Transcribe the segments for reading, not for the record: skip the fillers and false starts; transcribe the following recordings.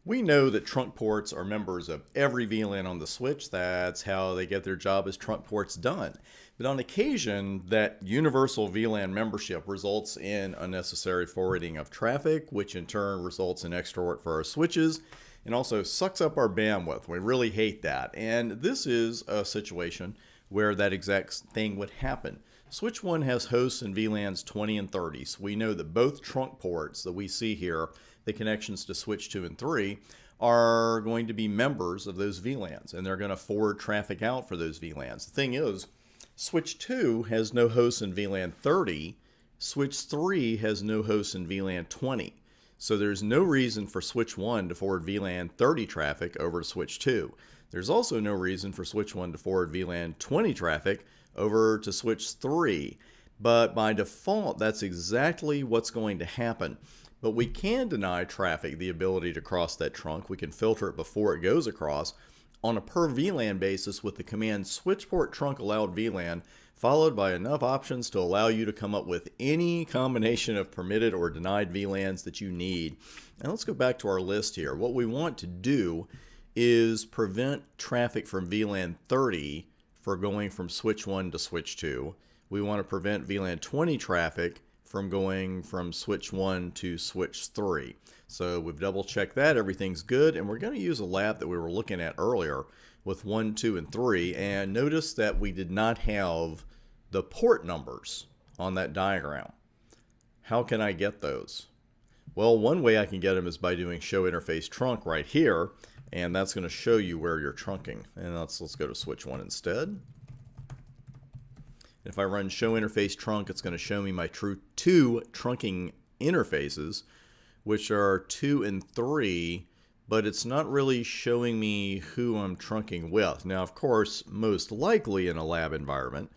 We know that trunk ports are members of every VLAN on the switch. That's how they get their job as trunk ports done. But on occasion, that universal VLAN membership results in unnecessary forwarding of traffic, which in turn results in extra work for our switches and also sucks up our bandwidth. We really hate that. And this is a situation where that exact thing would happen. Switch 1 has hosts and VLANs 20 and 30, so we know that both trunk ports that we see here, the connections to switch 2 and 3, are going to be members of those VLANs, and they're going to forward traffic out for those VLANs. The thing is, switch 2 has no hosts in VLAN 30, switch 3 has no hosts in VLAN 20. So there's no reason for switch 1 to forward VLAN 30 traffic over to switch 2. There's also no reason for switch 1 to forward VLAN 20 traffic over to switch 3. But by default, that's exactly what's going to happen. But we can deny traffic the ability to cross that trunk. We can filter it before it goes across on a per VLAN basis with the command switchport trunk allowed VLAN, followed by enough options to allow you to come up with any combination of permitted or denied VLANs that you need. And let's go back to our list here. What we want to do is prevent traffic from VLAN 30 for going from switch 1 to switch 2. We want to prevent VLAN 20 traffic from going from switch 1 to switch 3. So we've double checked that, everything's good, and we're going to use a lab that we were looking at earlier with 1, 2, and 3, and notice that we did not have the port numbers on that diagram. How can I get those? Well, one way I can get them is by doing show interface trunk right here, and that's going to show you where you're trunking. And let's go to switch 1 instead. If I run show interface trunk, it's going to show me my two trunking interfaces, which are 2 and 3, but it's not really showing me who I'm trunking with. Now, of course, most likely in a lab environment,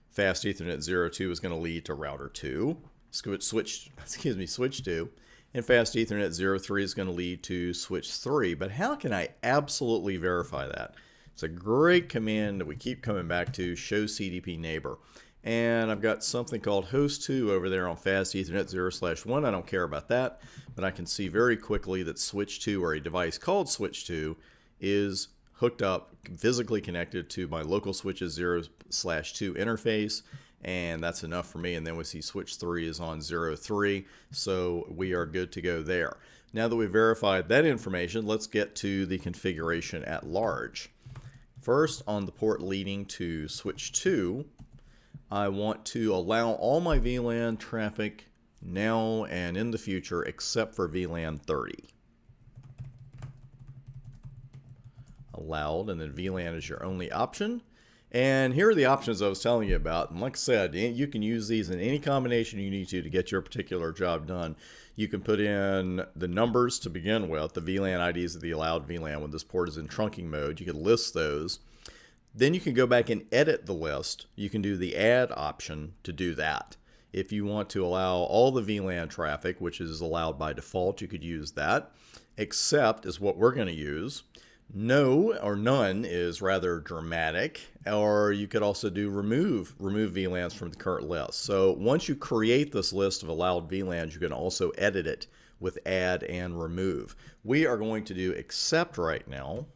fast Ethernet 02 is going to lead to router 2, switch 2, and fast Ethernet 03 is going to lead to switch 3. But how can I absolutely verify that? It's a great command that we keep coming back to, show CDP neighbor. And I've got something called host 2 over there on fast Ethernet 0/1. I don't care about that, but I can see very quickly that switch 2, or a device called switch 2, is hooked up, physically connected to my local switches 0/2 interface, and that's enough for me. And then we see switch 3 is on 03, so we are good to go there. Now that we've verified that information, let's get to the configuration at large. First, on the port leading to switch 2, I want to allow all my VLAN traffic now and in the future except for VLAN 30. Allowed, and then VLAN is your only option. And here are the options I was telling you about. And like I said, you can use these in any combination you need to get your particular job done. You can put in the numbers to begin with, the VLAN IDs of the allowed VLAN when this port is in trunking mode. You can list those. Then you can go back and edit the list. You can do the add option to do that. If you want to allow all the VLAN traffic, which is allowed by default, you could use that. Except is what we're going to use. No or none is rather dramatic, or you could also do remove VLANs from the current list. So once you create this list of allowed VLANs, you can also edit it with add and remove. We are going to do accept right now,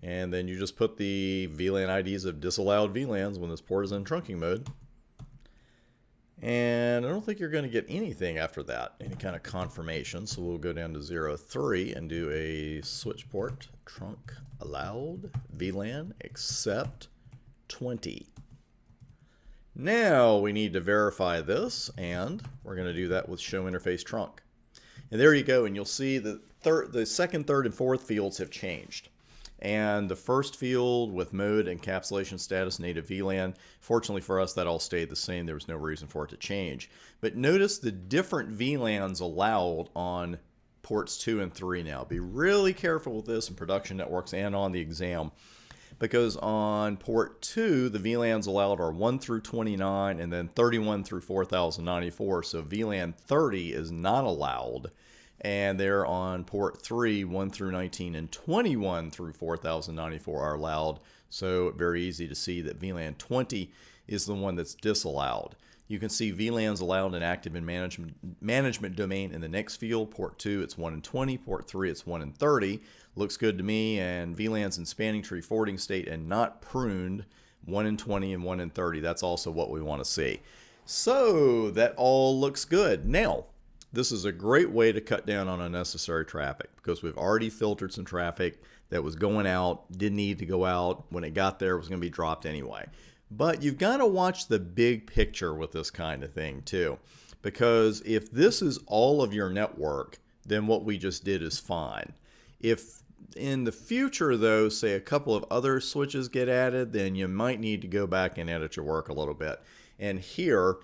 and then you just put the VLAN IDs of disallowed VLANs when this port is in trunking mode. And I don't think you're going to get anything after that, any kind of confirmation. So we'll go down to 03 and do a switch port trunk allowed VLAN accept 20. Now we need to verify this, and we're going to do that with show interface trunk. And there you go, and you'll see the second, third, and fourth fields have changed. And the first field with mode, encapsulation status, native VLAN, fortunately for us, that all stayed the same. There was no reason for it to change. But notice the different VLANs allowed on ports 2 and 3 now. Be really careful with this in production networks and on the exam, because on port 2, the VLANs allowed are 1 through 29 and then 31 through 4094. So VLAN 30 is not allowed. And they're on port 3, 1 through 19, and 21 through 4094 are allowed. So very easy to see that VLAN 20 is the one that's disallowed. You can see VLANs allowed and active in management domain in the next field. Port 2, it's 1 in 20. Port 3, it's 1 in 30. Looks good to me. And VLANs in spanning tree forwarding state and not pruned, 1 in 20 and 1 in 30. That's also what we want to see. So that all looks good. Now, this is a great way to cut down on unnecessary traffic because we've already filtered some traffic that was going out, didn't need to go out. When it got there, it was going to be dropped anyway. But you've got to watch the big picture with this kind of thing too, because if this is all of your network, then what we just did is fine. If in the future, though, say a couple of other switches get added, then you might need to go back and edit your work a little bit. And here,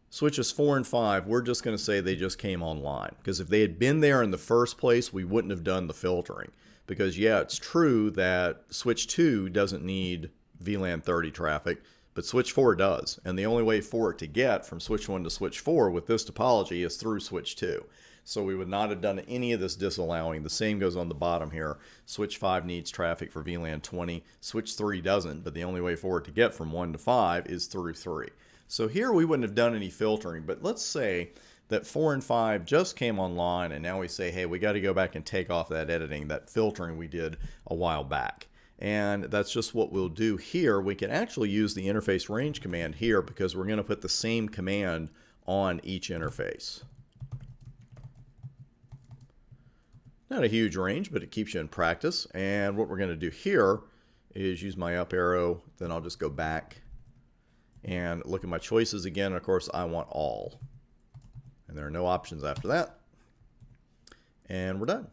switches 4 and 5, we're just going to say they just came online. Because if they had been there in the first place, we wouldn't have done the filtering. Because, yeah, it's true that switch 2 doesn't need VLAN 30 traffic, but switch 4 does. And the only way for it to get from switch 1 to switch 4 with this topology is through switch 2. So we would not have done any of this disallowing. The same goes on the bottom here. Switch 5 needs traffic for VLAN 20. Switch 3 doesn't, but the only way for it to get from 1 to 5 is through 3. So here we wouldn't have done any filtering, but let's say that 4 and 5 just came online and now we say, hey, we got to go back and take off that editing, that filtering we did a while back. And that's just what we'll do here. We can actually use the interface range command here because we're going to put the same command on each interface. Not a huge range, but it keeps you in practice. And what we're going to do here is use my up arrow, then I'll just go back and look at my choices again. Of course, I want all. And there are no options after that. And we're done.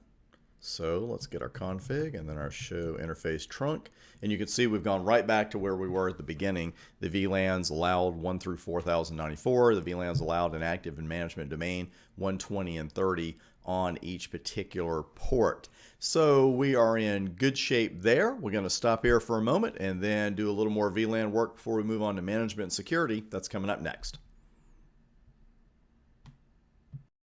So let's get our config and then our show interface trunk. And you can see we've gone right back to where we were at the beginning. The VLANs allowed 1 through 4094. The VLANs allowed and active in management domain 120 and 30 on each particular port. So we are in good shape there. We're going to stop here for a moment and then do a little more VLAN work before we move on to management and security. That's coming up next.